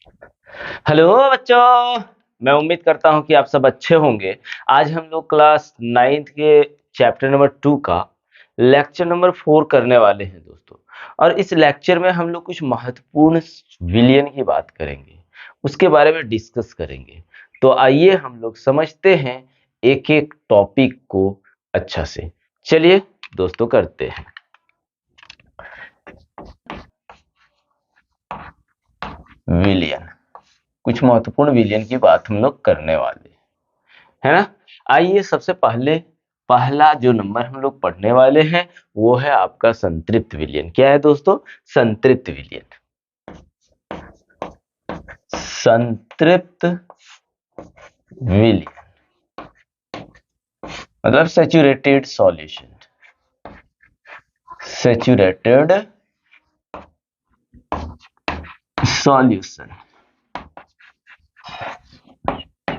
Hello बच्चों। मैं उम्मीद करता हूं कि आप सब अच्छे होंगे। आज हम लोग क्लास 9th के चैप्टर नंबर 2 का लेक्चर नंबर 4 करने वाले हैं दोस्तों। और इस लेक्चर में हम लोग कुछ महत्वपूर्ण विलियन की बात करेंगे, उसके बारे में डिस्कस करेंगे। तो आइए हम लोग समझते हैं एक एक टॉपिक को अच्छा से। चलिए दोस्तों करते हैं। विलियन, कुछ महत्वपूर्ण विलियन की बात हम लोग करने वाले हैं, है ना। आइए सबसे पहले पहला जो नंबर हम लोग पढ़ने वाले हैं वो है आपका संतृप्त विलयन। क्या है दोस्तों? संतृप्त विलयन। संतृप्त विलयन मतलब सैचुरेटेड सॉल्यूशन। Saturated solution.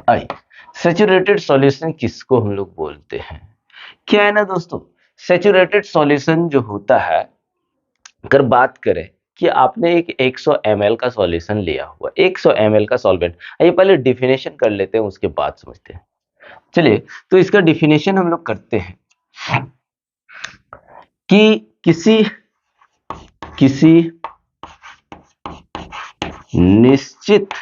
आई सैचुरेटेड सॉल्यूशन किसको हम लोग बोलते हैं? क्या है ना दोस्तों, सैचुरेटेड सॉल्यूशन जो होता है, अगर बात करें कि आपने एक 100 ml का सॉल्यूशन लिया हुआ, 100 ml का सॉल्वेंट। आइए पहले डिफिनेशन कर लेते हैं, उसके बाद समझते हैं। चलिए तो इसका डिफिनेशन हम लोग करते हैं कि किसी किसी निश्चित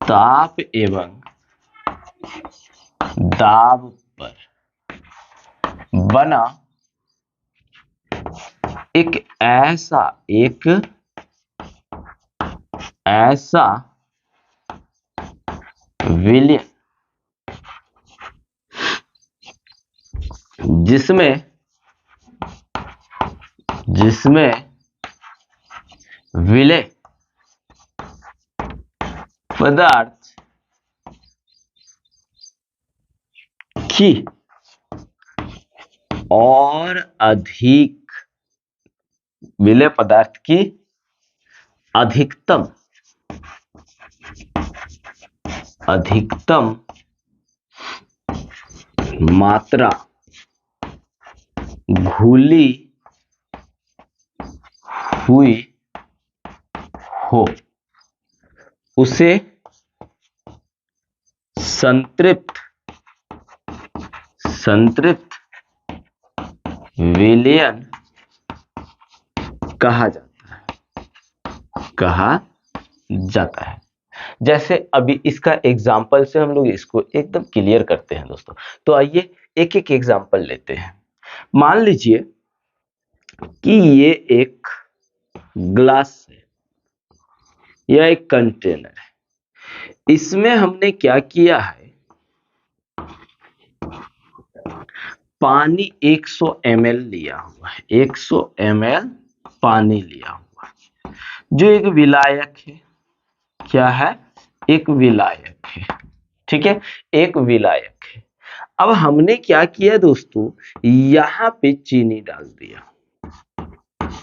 ताप एवं दाब पर बना एक ऐसा विलयन जिसमें विलेय पदार्थ की और विलेय पदार्थ की अधिकतम मात्रा घुली हुई हो, उसे संतृप्त विलयन कहा जाता है। जैसे अभी इसका एग्जाम्पल से हम लोग इसको एकदम क्लियर करते हैं दोस्तों। तो आइए एक एक एग्जाम्पल लेते हैं। मान लीजिए कि ये एक ग्लास है या एक कंटेनर है, इसमें हमने क्या किया है, पानी 100 ml लिया हुआ है, 100 ml पानी लिया हुआ है, जो एक विलायक है। क्या है? एक विलायक है, ठीक है, एक विलायक है। अब हमने क्या किया दोस्तों, यहां पे चीनी डाल दिया।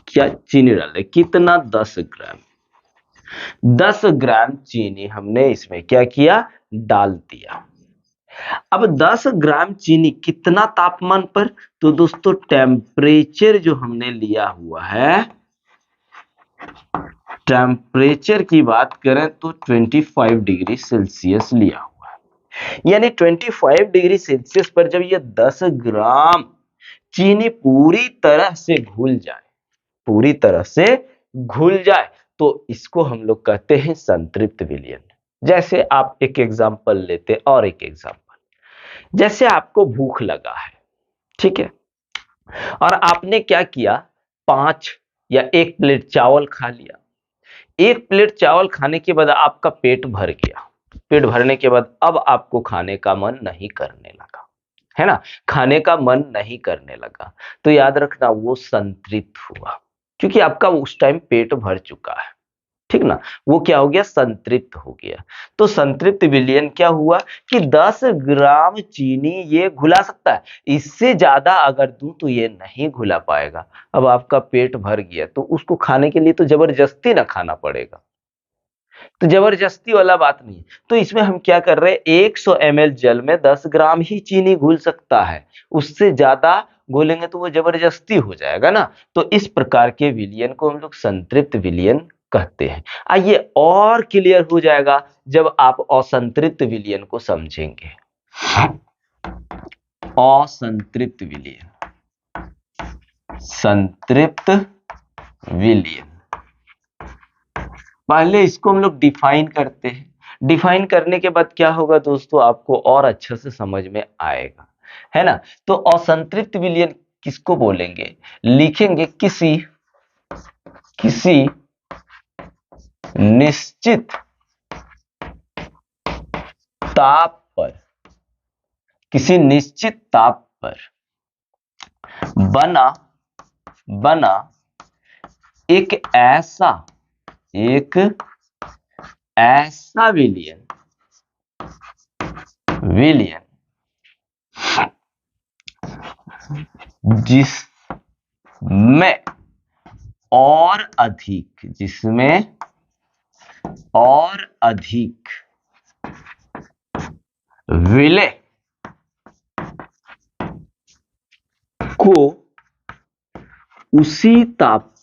क्या चीनी डाल दिया? कितना? 10 ग्राम। 10 ग्राम चीनी हमने इसमें क्या किया, डाल दिया। अब 10 ग्राम चीनी कितना तापमान पर? तो दोस्तों टेम्परेचर जो हमने लिया हुआ है, टेम्परेचर की बात करें तो 25 डिग्री सेल्सियस लिया हुआ है। यानी 25 डिग्री सेल्सियस पर जब ये 10 ग्राम चीनी पूरी तरह से घुल जाए तो इसको हम लोग कहते हैं संतृप्त विलयन। जैसे आप एक एग्जांपल लेते और एक एग्जांपल, जैसे आपको भूख लगा है, ठीक है, और आपने क्या किया, 5 या 1 प्लेट चावल खा लिया। 1 प्लेट चावल खाने के बाद आपका पेट भर गया। पेट भरने के बाद अब आपको खाने का मन नहीं करने लगा, है ना, खाने का मन नहीं करने लगा। तो याद रखना वो संतृप्त हुआ, क्योंकि आपका उस टाइम पेट भर चुका है, ठीक ना, वो क्या हो गया, संतृप्त हो गया। तो संतृप्त विलयन क्या हुआ कि 10 ग्राम चीनी ये घुला सकता है, इससे ज्यादा अगर दूं तो ये नहीं घुला पाएगा। अब आपका पेट भर गया तो उसको खाने के लिए तो जबरदस्ती ना खाना पड़ेगा, तो जबरदस्ती वाला बात नहीं है। तो इसमें हम क्या कर रहे हैं, 100 ml जल में 10 ग्राम ही चीनी घुल सकता है, उससे ज्यादा घोलेंगे तो वो जबरदस्ती हो जाएगा ना। तो इस प्रकार के विलयन को हम लोग संतृप्त विलयन कहते हैं। आइए और क्लियर हो जाएगा जब आप असंतृप्त विलयन को समझेंगे। असंतृप्त विलयन, संतृप्त विलयन, पहले इसको हम लोग डिफाइन करते हैं। डिफाइन करने के बाद क्या होगा दोस्तों, आपको और अच्छे से समझ में आएगा, है ना। तो असंतृप्त विलयन किसको बोलेंगे, लिखेंगे किसी निश्चित ताप पर, किसी निश्चित ताप पर बना एक ऐसा विलयन जिसमें और अधिक विलय को उसी ताप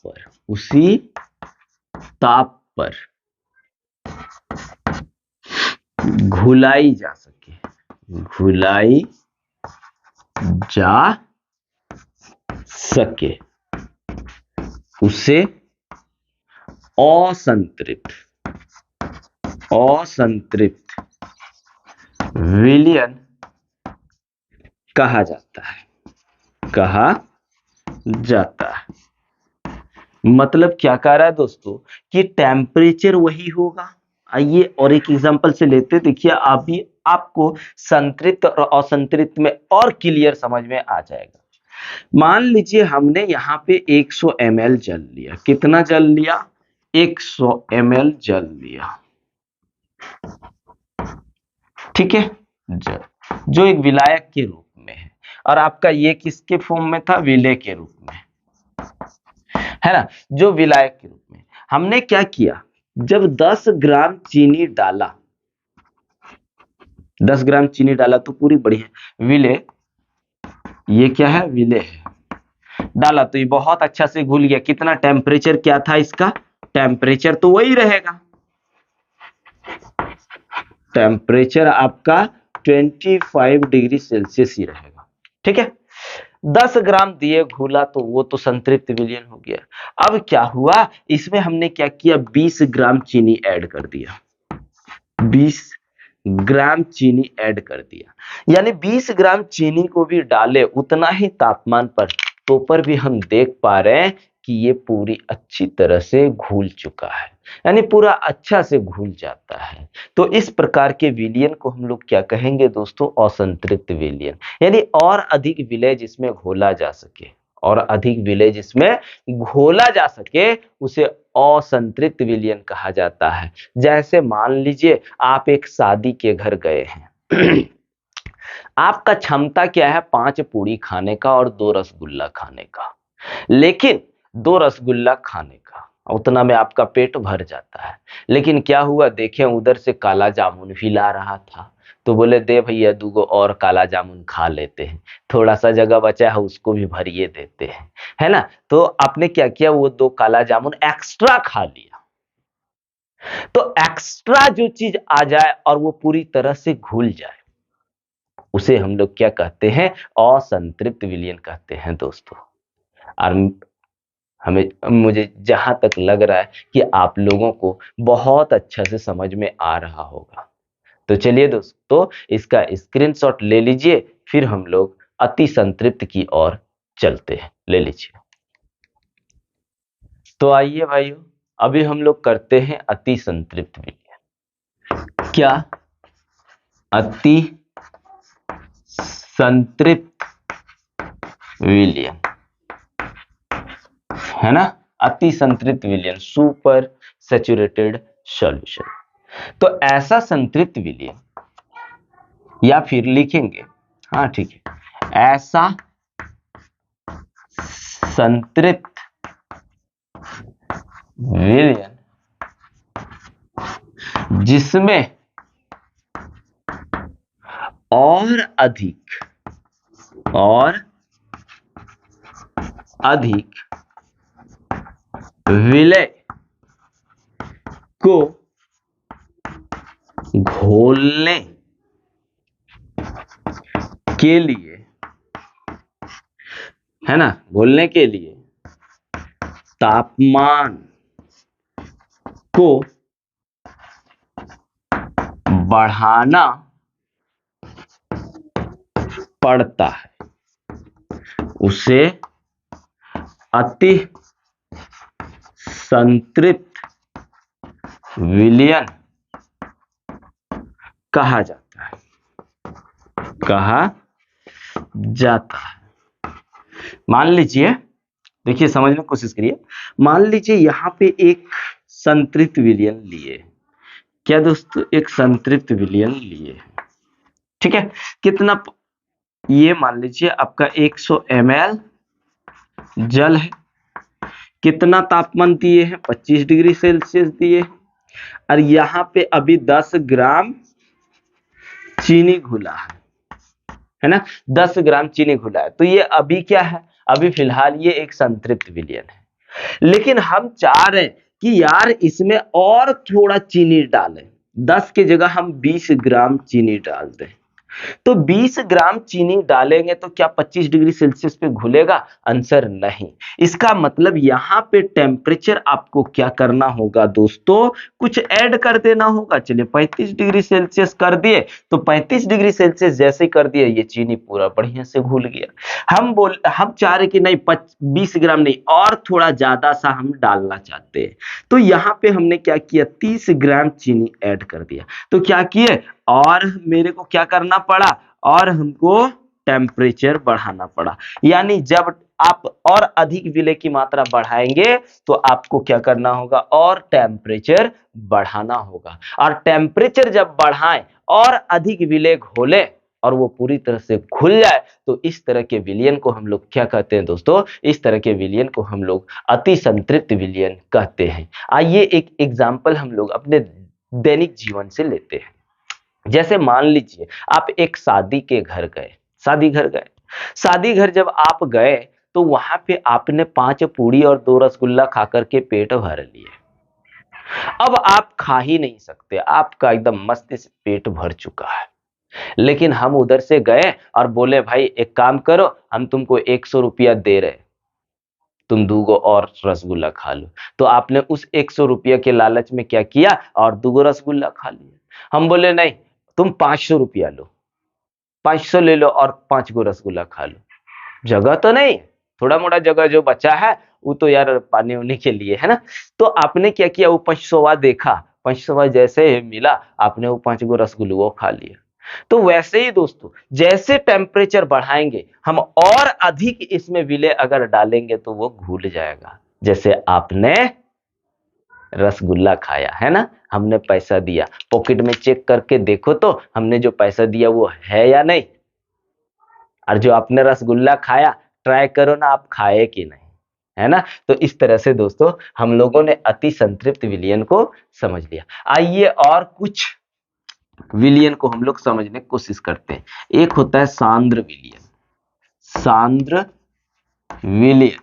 पर घुलाई जा सके, उसे असंतृप्त विलयन कहा जाता है। मतलब क्या कह रहा है दोस्तों कि टेम्परेचर वही होगा। आइए और एक एग्जांपल से लेते, देखिए आपको संतृप्त और असंतृप्त में और क्लियर समझ में आ जाएगा। मान लीजिए हमने यहाँ पे 100 ml जल लिया। कितना जल लिया, 100 ml जल लिया, ठीक है, जल, जो एक विलायक के रूप में है, और आपका ये किसके फॉर्म में था, विलय के रूप में, है ना, जो विलायक के रूप में। हमने क्या किया, जब 10 ग्राम चीनी डाला, 10 ग्राम चीनी डाला तो पूरी बढ़िया विलय, ये क्या है, विलय है, डाला तो ये बहुत अच्छा से घुल गया। कितना टेम्परेचर क्या था इसका, टेम्परेचर तो वही रहेगा, टेम्परेचर आपका 25 डिग्री सेल्सियस ही रहेगा, ठीक है। 10 ग्राम दिए, घुला, तो वो तो संतृप्त विलयन हो गया। अब क्या हुआ, इसमें हमने क्या किया, 20 ग्राम चीनी ऐड कर दिया, 20 ग्राम चीनी ऐड कर दिया, यानी 20 ग्राम चीनी को भी डाले उतना ही तापमान पर, तो पर भी हम देख पा रहे हैं कि ये पूरी अच्छी तरह से घुल चुका है, यानी पूरा अच्छा से घुल जाता है। तो इस प्रकार के विलयन को हम लोग क्या कहेंगे दोस्तों, असंतृप्त विलयन, यानी और अधिक विलय जिसमें घोला जा सके, और अधिक विलय जिसमें घोला जा सके उसे असंतृप्त विलयन कहा जाता है। जैसे मान लीजिए आप एक शादी के घर गए हैं आपका क्षमता क्या है, 5 पूड़ी खाने का और 2 रसगुल्ला खाने का, लेकिन 2 रसगुल्ला खाने का उतना में आपका पेट भर जाता है। लेकिन क्या हुआ, देखें उधर से काला जामुन भी ला रहा था, तो बोले दे भैया 2 और काला जामुन खा लेते हैं, थोड़ा सा जगह बचा है उसको भी भरिए देते हैं, है ना। तो आपने क्या किया, वो 2 काला जामुन एक्स्ट्रा खा लिया। तो एक्स्ट्रा जो चीज आ जाए और वो पूरी तरह से घुल जाए, उसे हम लोग क्या कहते हैं, असंतृप्त विलयन कहते हैं दोस्तों। और मुझे जहां तक लग रहा है कि आप लोगों को बहुत अच्छा से समझ में आ रहा होगा। तो चलिए दोस्तों इसका स्क्रीनशॉट ले लीजिए, फिर हम लोग अति संतृप्त की ओर चलते हैं। ले लीजिए। तो आइए भाइयों, अभी हम लोग करते हैं अति संतृप्त विलयन। क्या, अति संतृप्त विलयन, है ना, अति संतृप्त विलयन, सुपर सैचुरेटेड सॉल्यूशन। तो ऐसा संतृप्त विलयन, या फिर लिखेंगे, हाँ ठीक है, ऐसा संतृप्त विलयन जिसमें और अधिक विलय को घोलने के लिए, है ना, घोलने के लिए तापमान को बढ़ाना पड़ता है, उसे अति संतृप्त विलयन कहा जाता है, कहा जाता है। मान लीजिए, देखिए समझने की कोशिश करिए, मान लीजिए यहां पे एक संतृप्त विलयन लिए, क्या दोस्तों, एक संतृप्त विलयन लिए, ठीक है, कितना, ये मान लीजिए आपका 100 ml जल है, कितना तापमान दिए हैं, 25 डिग्री सेल्सियस दिए, और यहां पे अभी 10 ग्राम चीनी घुला है ना, 10 ग्राम चीनी घुला है, तो ये अभी क्या है, अभी फिलहाल ये एक संतृप्त विलयन है। लेकिन हम चाह रहे हैं कि यार इसमें और थोड़ा चीनी डालें, 10 की जगह हम 20 ग्राम चीनी डाल दें, तो 20 ग्राम चीनी डालेंगे तो क्या 25 डिग्री सेल्सियस पे घुलेगा? आंसर नहीं। इसका मतलब यहां पे टेम्परेचर आपको क्या करना होगा दोस्तों, कुछ ऐड कर देना होगा। चलिए 35 डिग्री सेल्सियस कर दिए, तो 35 डिग्री सेल्सियस जैसे ही कर दिए ये चीनी पूरा बढ़िया से घुल गया। हम चाह रहे कि नहीं 20 ग्राम नहीं, और थोड़ा ज्यादा सा हम डालना चाहते हैं, तो यहां पे हमने क्या किया, 30 ग्राम चीनी ऐड कर दिया। तो क्या किए, और मेरे को क्या करना पड़ा, और हमको टेम्परेचर बढ़ाना पड़ा। यानी जब आप और अधिक विलय की मात्रा बढ़ाएंगे तो आपको क्या करना होगा, और टेम्परेचर बढ़ाना होगा। और टेम्परेचर जब बढ़ाएं और अधिक विलय घोले और वो पूरी तरह से घुल जाए, तो इस तरह के विलयन को हम लोग क्या कहते हैं दोस्तों, इस तरह के विलयन को हम लोग अति संतृप्त विलयन कहते हैं। आइए एक एग्जाम्पल हम लोग अपने दैनिक जीवन से लेते हैं। जैसे मान लीजिए आप एक शादी घर गए, शादी घर जब आप गए तो वहां पे आपने 5 पूड़ी और 2 रसगुल्ला खा करके पेट भर लिए। अब आप खा ही नहीं सकते, आपका एकदम मस्त से पेट भर चुका है। लेकिन हम उधर से गए और बोले भाई एक काम करो, हम तुमको 100 रुपया दे रहे, तुम 2 गो और रसगुल्ला खा लो। तो आपने उस 100 रुपया के लालच में क्या किया, और 2 गो रसगुल्ला खा लिया। हम बोले नहीं, तुम 500 रुपया लो, 500 ले लो और 5 गो रसगुल्ला खा लो। जगह तो नहीं, थोड़ा मोड़ा जगह जो बचा है वो तो यार पानी उनी के लिए है ना। तो आपने क्या किया, वो 500वां देखा, 500वां जैसे मिला, आपने वो 5 गो रसगुल्ला खा लिया। तो वैसे ही दोस्तों, जैसे टेम्परेचर बढ़ाएंगे हम और अधिक इसमें विलय अगर डालेंगे तो वो घुल जाएगा। जैसे आपने रसगुल्ला खाया है ना, हमने पैसा दिया, पॉकेट में चेक करके देखो तो हमने जो पैसा दिया वो है या नहीं, और जो आपने रसगुल्ला खाया ट्राई करो ना आप खाए कि नहीं, है ना। तो इस तरह से दोस्तों हम लोगों ने अति संतृप्त विलयन को समझ लिया। आइए और कुछ विलयन को हम लोग समझने की कोशिश करते हैं। एक होता है सांद्र विलयन, सांद्र विलयन,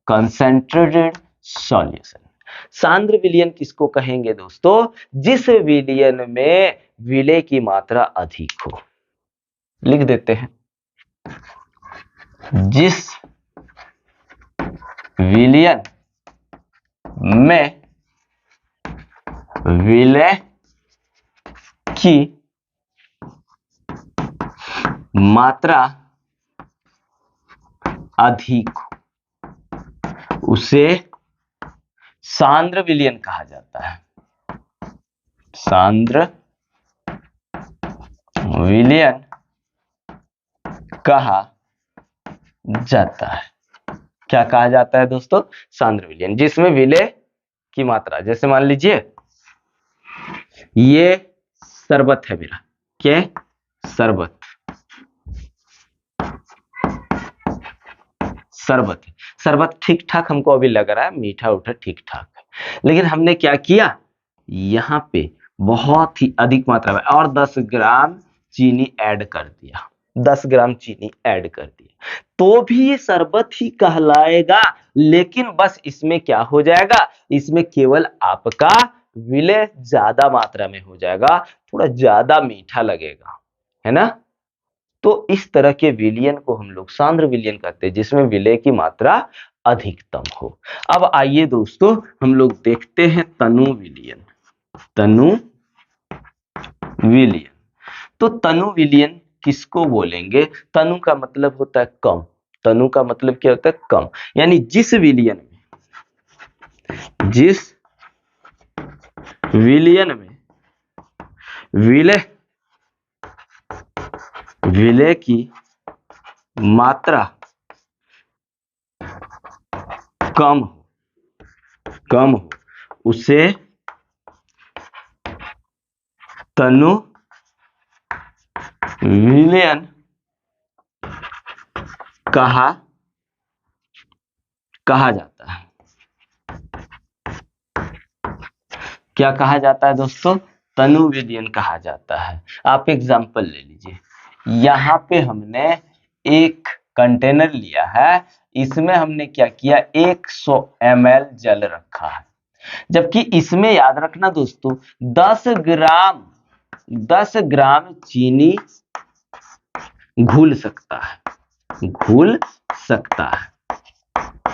कंसेंट्रेटेड सॉल्यूशन। सांद्र विलयन किसको कहेंगे दोस्तों, जिस विलयन में विलय की मात्रा अधिक हो। लिख देते हैं, जिस विलयन में विलय की मात्रा अधिक हो उसे सांद्र विलयन कहा जाता है, सांद्र विलयन कहा जाता है। क्या कहा जाता है दोस्तों, सांद्र विलयन, जिसमें विलय की मात्रा, जैसे मान लीजिए ये शरबत है मेरा, क्या शरबत, शरबत है, शरबत ठीक ठाक हमको अभी लग रहा है, मीठा उठा ठीक ठाक है। लेकिन हमने क्या किया, यहाँ पे बहुत ही अधिक मात्रा में और 10 ग्राम चीनी ऐड कर दिया। 10 ग्राम चीनी ऐड कर दी तो भी ये शरबत ही कहलाएगा, लेकिन बस इसमें क्या हो जाएगा, इसमें केवल आपका विलय ज्यादा मात्रा में हो जाएगा, थोड़ा ज्यादा मीठा लगेगा, है ना। तो इस तरह के विलयन को हम लोग सांद्र विलयन कहते हैं, जिसमें विलय की मात्रा अधिकतम हो। अब आइए दोस्तों हम लोग देखते हैं तनु विलयन। तनु विलयन, तो तनु विलयन किसको बोलेंगे? तनु का मतलब होता है कम। तनु का मतलब क्या होता है? कम। यानी जिस विलयन में विलय विलय की मात्रा कम हो उसे तनु विलयन कहा जाता है। क्या कहा जाता है दोस्तों? तनु विलयन कहा जाता है। आप एग्जांपल ले लीजिए, यहाँ पे हमने एक कंटेनर लिया है, इसमें हमने क्या किया, 100 ml जल रखा है, जबकि इसमें याद रखना दोस्तों 10 ग्राम चीनी घुल सकता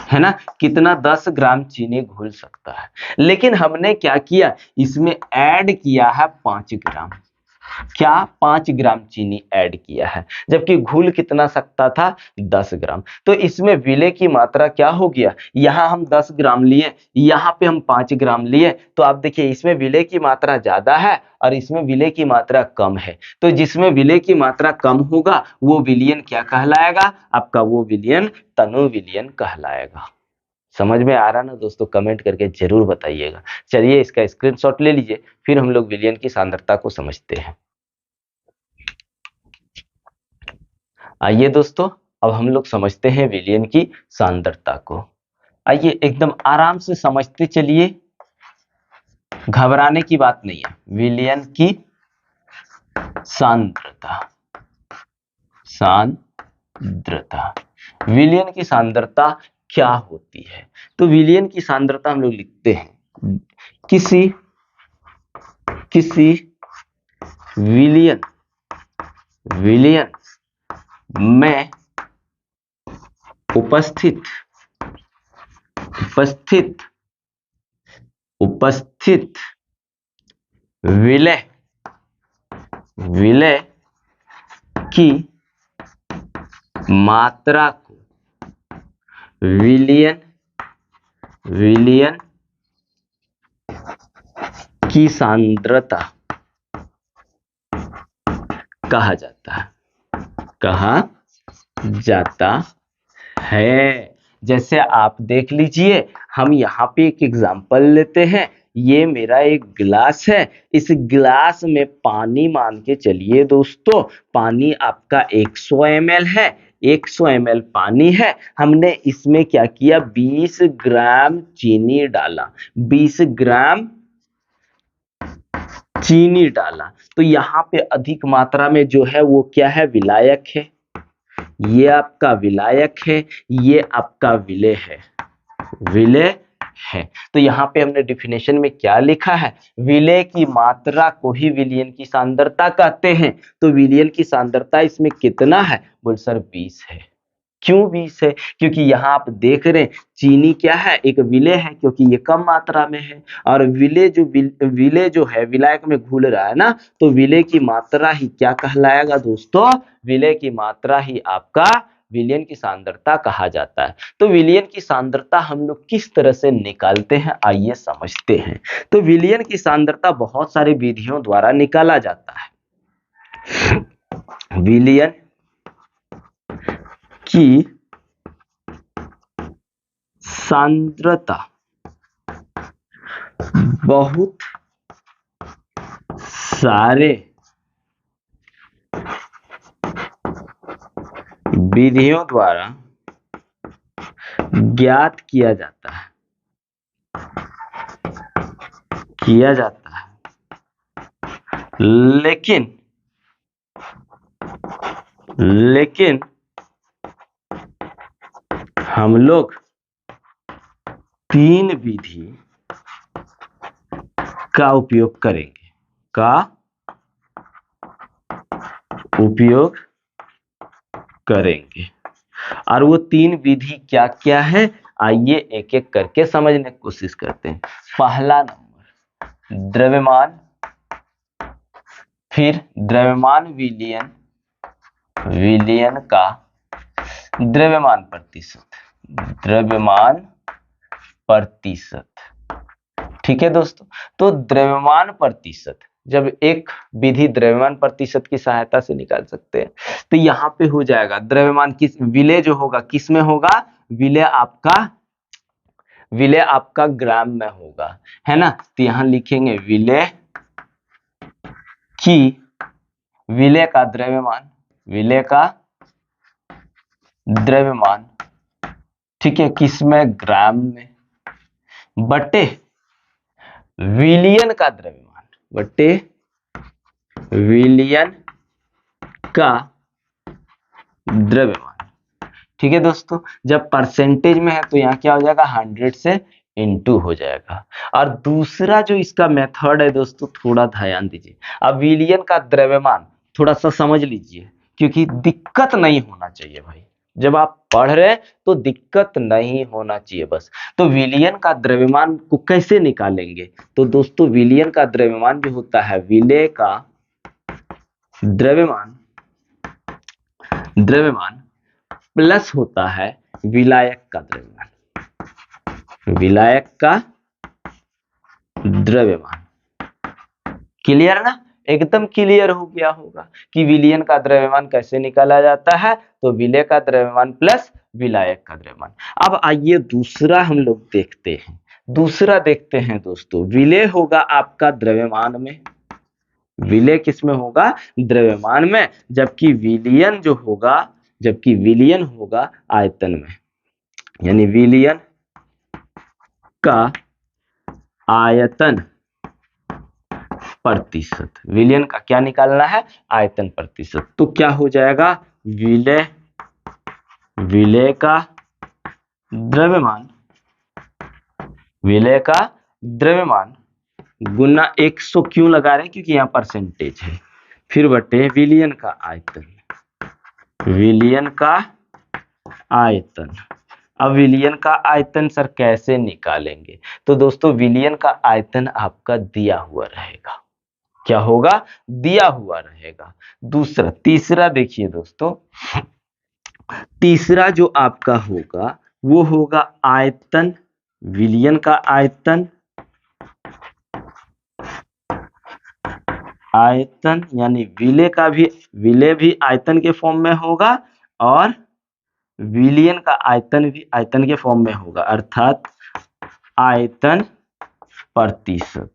है ना। कितना? 10 ग्राम चीनी घुल सकता है, लेकिन हमने क्या किया, इसमें ऐड किया है 5 ग्राम। क्या? 5 ग्राम चीनी ऐड किया है, जबकि घुल कितना सकता था? 10 ग्राम। तो इसमें विलय की मात्रा क्या हो गया, यहां हम 10 ग्राम लिए, यहां पे हम 5 ग्राम लिए, तो आप देखिए इसमें विलय की मात्रा ज्यादा है और इसमें विलय की मात्रा कम है। तो जिसमें विलय की मात्रा कम होगा वो विलयन क्या कहलाएगा आपका? वो विलयन तनु विलयन कहलाएगा। समझ में आ रहा ना दोस्तों? कमेंट करके जरूर बताइएगा। चलिए इसका स्क्रीनशॉट ले लीजिए, फिर हम लोग विलयन की सांद्रता को समझते हैं। आइए दोस्तों अब हम लोग समझते हैं विलयन की सांद्रता को। आइए एकदम आराम से समझते चलिए, घबराने की बात नहीं है। विलयन की सांद्रता, विलयन की सांद्रता क्या होती है? तो विलयन की सांद्रता हम लोग लिखते हैं, किसी विलयन में उपस्थित विलय की मात्रा को विलयन की सांद्रता कहा जाता है। जैसे आप देख लीजिए, हम यहाँ पे एक एग्जांपल लेते हैं। ये मेरा एक गिलास है, इस गिलास में पानी मान के चलिए दोस्तों, पानी आपका 100 ml है, 100 ml पानी है। हमने इसमें क्या किया, 20 ग्राम चीनी डाला, 20 ग्राम चीनी डाला। तो यहाँ पे अधिक मात्रा में जो है वो क्या है, विलायक है। ये आपका विलायक है, ये आपका विलय है। तो यहाँ पे हमने डिफिनेशन में क्या लिखा है, विलय की मात्रा को ही विलयन की सांद्रता कहते हैं। तो विलयन की सांद्रता इसमें कितना है? बोल सर 20 है। क्यों 20 है? क्योंकि यहाँ आप देख रहे हैं चीनी क्या है, एक विलय है, क्योंकि ये कम मात्रा में है, और विलय जो है विलायक में घुल रहा है ना, तो विलय की मात्रा ही क्या कहलाएगा दोस्तों? विलय की मात्रा ही आपका विलयन की सांद्रता कहा जाता है। तो विलयन की सांद्रता हम लोग किस तरह से निकालते हैं, आइए समझते हैं। तो विलयन की सांद्रता बहुत सारी विधियों द्वारा निकाला जाता है। विलयन की सांद्रता बहुत सारे विधियों द्वारा ज्ञात किया जाता है, लेकिन हम लोग 3 विधि का उपयोग करेंगे और वो 3 विधि क्या क्या है, आइए एक एक करके समझने की कोशिश करते हैं। पहला नंबर द्रव्यमान, फिर द्रव्यमान विलयन का द्रव्यमान प्रतिशत। ठीक है दोस्तों, तो द्रव्यमान प्रतिशत जब एक विधि द्रव्यमान प्रतिशत की सहायता से निकाल सकते हैं, तो यहाँ पे हो जाएगा द्रव्यमान किस विलय जो होगा किस में होगा, विलय आपका ग्राम में होगा, है ना। तो यहाँ लिखेंगे विलय का द्रव्यमान, ठीक है, किस में, ग्राम में, बटे विलयन का द्रव्यमान, ठीक है दोस्तों। जब परसेंटेज में है तो यहाँ क्या हो जाएगा, 100 से इंटू हो जाएगा। और दूसरा जो इसका मेथड है दोस्तों, थोड़ा ध्यान दीजिए। अब विलयन का द्रव्यमान थोड़ा सा समझ लीजिए, क्योंकि दिक्कत नहीं होना चाहिए भाई, जब आप पढ़ रहे हैं तो दिक्कत नहीं होना चाहिए बस। तो विलयन का द्रव्यमान को कैसे निकालेंगे, तो दोस्तों विलयन का द्रव्यमान जो होता है, विलय का द्रव्यमान प्लस होता है विलायक का द्रव्यमान। क्लियर ना, एकदम क्लियर हो गया होगा कि विलयन का द्रव्यमान कैसे निकाला जाता है, तो विलय का द्रव्यमान प्लस विलायक का द्रव्यमान। अब आइए दूसरा हम लोग देखते हैं दोस्तों। विलय होगा आपका द्रव्यमान में, विलय किस में होगा, द्रव्यमान में, जबकि विलयन होगा आयतन में, यानी विलयन का आयतन प्रतिशत। विलयन का क्या निकालना है, आयतन प्रतिशत। तो क्या हो जाएगा, विलय का द्रव्यमान गुना 100 क्यों लगा रहे हैं, क्योंकि यहाँ परसेंटेज है, फिर बटे विलयन का आयतन। अब विलयन का आयतन सर कैसे निकालेंगे, तो दोस्तों विलयन का आयतन आपका दिया हुआ रहेगा। क्या होगा, दिया हुआ रहेगा। तीसरा देखिए दोस्तों, तीसरा जो आपका होगा वो होगा आयतन, विलयन का आयतन, यानी विलय भी आयतन के फॉर्म में होगा और विलयन का आयतन भी आयतन के फॉर्म में होगा, अर्थात आयतन प्रतिशत।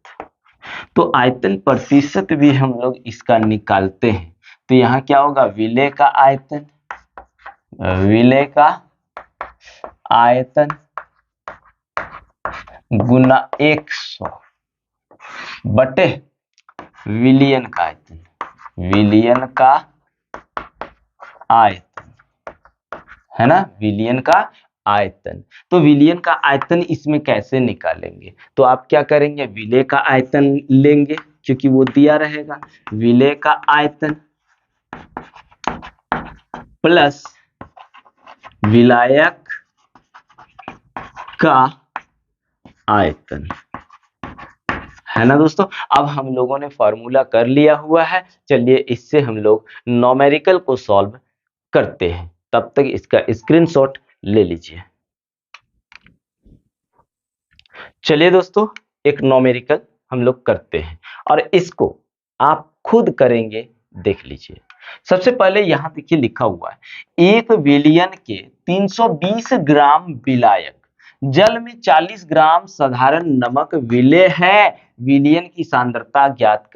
तो आयतन प्रतिशत भी हम लोग इसका निकालते हैं। तो यहाँ क्या होगा, विलय का आयतन गुना 100 बटे विलयन का आयतन, है ना, विलयन का आयतन। तो विलयन का आयतन इसमें कैसे निकालेंगे, तो आप क्या करेंगे, विलय का आयतन लेंगे क्योंकि वो दिया रहेगा, विलय का आयतन प्लस विलायक का आयतन, है ना दोस्तों। अब हम लोगों ने फॉर्मूला कर लिया हुआ है, चलिए इससे हम लोग न्यूमेरिकल को सॉल्व करते हैं। तब तक इसका स्क्रीनशॉट ले लीजिए। चलिए दोस्तों, एक न्यूमेरिकल हम लोग करते हैं और इसको आप खुद करेंगे, देख लीजिए। सबसे पहले यहां देखिए लिखा हुआ है, एक विलयन के 320 ग्राम विलायक जल में 40 ग्राम साधारण नमक विलय है, विलयन की सांद्रता ज्ञात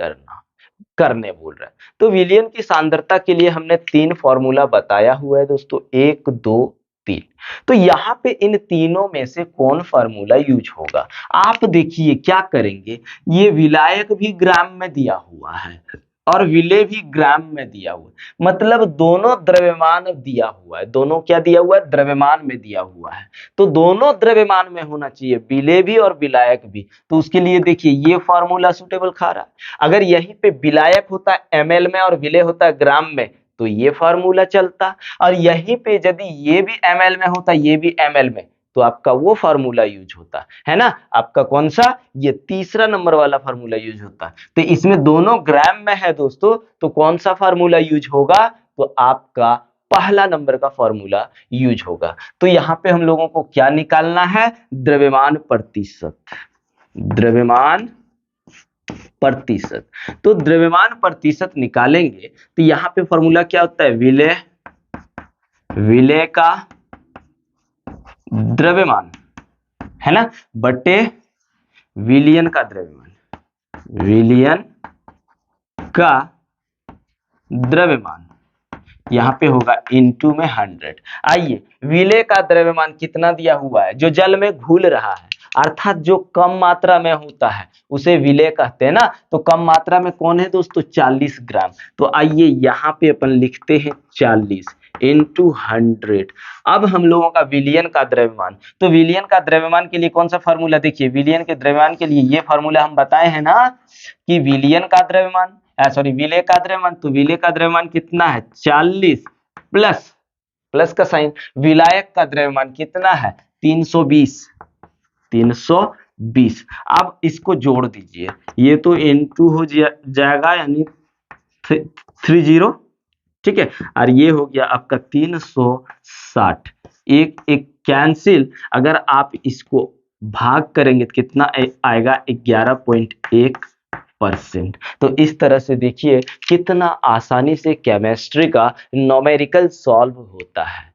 करने बोल रहा है। तो विलयन की सांद्रता के लिए हमने 3 फॉर्मूला बताया हुआ है दोस्तों, 1 2 3। तो यहाँ पे इन तीनों में से कौन फॉर्मूला यूज होगा, आप देखिए क्या करेंगे, ये विलायक भी ग्राम में दिया हुआ है, और विलेय भी ग्राम में दिया हुआ है, मतलब दोनों द्रव्यमान दिया हुआ है। दोनों क्या दिया हुआ है? द्रव्यमान में दिया हुआ है। तो दोनों द्रव्यमान में होना चाहिए, विलेय भी और विलायक भी। तो उसके लिए देखिए ये फॉर्मूला सुटेबल खा रहा है। अगर यहीं पे विलायक होता एमएल में और विलेय होता ग्राम में तो ये फॉर्मूला चलता, और यहीं पे यदि ये भी एमएल में होता ये भी एमएल में तो आपका वो फार्मूला यूज होता है ना, आपका कौन सा? ये तीसरा नंबर वाला फार्मूला यूज होता। तो इसमें दोनों ग्राम में है दोस्तों, तो कौन सा फार्मूला यूज होगा? तो आपका पहला नंबर का फार्मूला यूज होगा। तो यहां पे हम लोगों को क्या निकालना है? द्रव्यमान प्रतिशत। द्रव्यमान प्रतिशत। तो द्रव्यमान प्रतिशत निकालेंगे तो यहां पे फॉर्मूला क्या होता है? विलेय, विलेय का द्रव्यमान है ना, बटे विलियन का द्रव्यमान, विलियन का द्रव्यमान यहाँ पे होगा इनटू में 100। आइए, विलेय का द्रव्यमान कितना दिया हुआ है? जो जल में घुल रहा है, अर्थात जो कम मात्रा में होता है उसे विलेय कहते हैं ना। तो कम मात्रा में कौन है दोस्तों? 40 ग्राम। तो आइए यहाँ पे अपन लिखते हैं 40 इंटू 100। अब हम लोगों का विलियन का द्रव्यमान, तो विलियन का द्रव्यमान के लिए कौन सा फार्मूला? देखिए विलियन के द्रव्यमान के लिए ये फार्मूला हम बताए हैं ना कि विलियन का द्रव्यमान, सॉरी विलेय का द्रव्यमान, तो विलेय का द्रव्यमान कितना है? 40 प्लस, प्लस का साइन, विलायक का द्रव्यमान कितना है? 320, 320। अब इसको जोड़ दीजिए, ये तो N2 हो जाएगा यानी 30, ठीक है, और ये हो गया आपका 360। एक एक कैंसिल, अगर आप इसको भाग करेंगे तो कितना आएगा? 11.1%। तो इस तरह से देखिए कितना आसानी से केमिस्ट्री का न्यूमेरिकल सॉल्व होता है।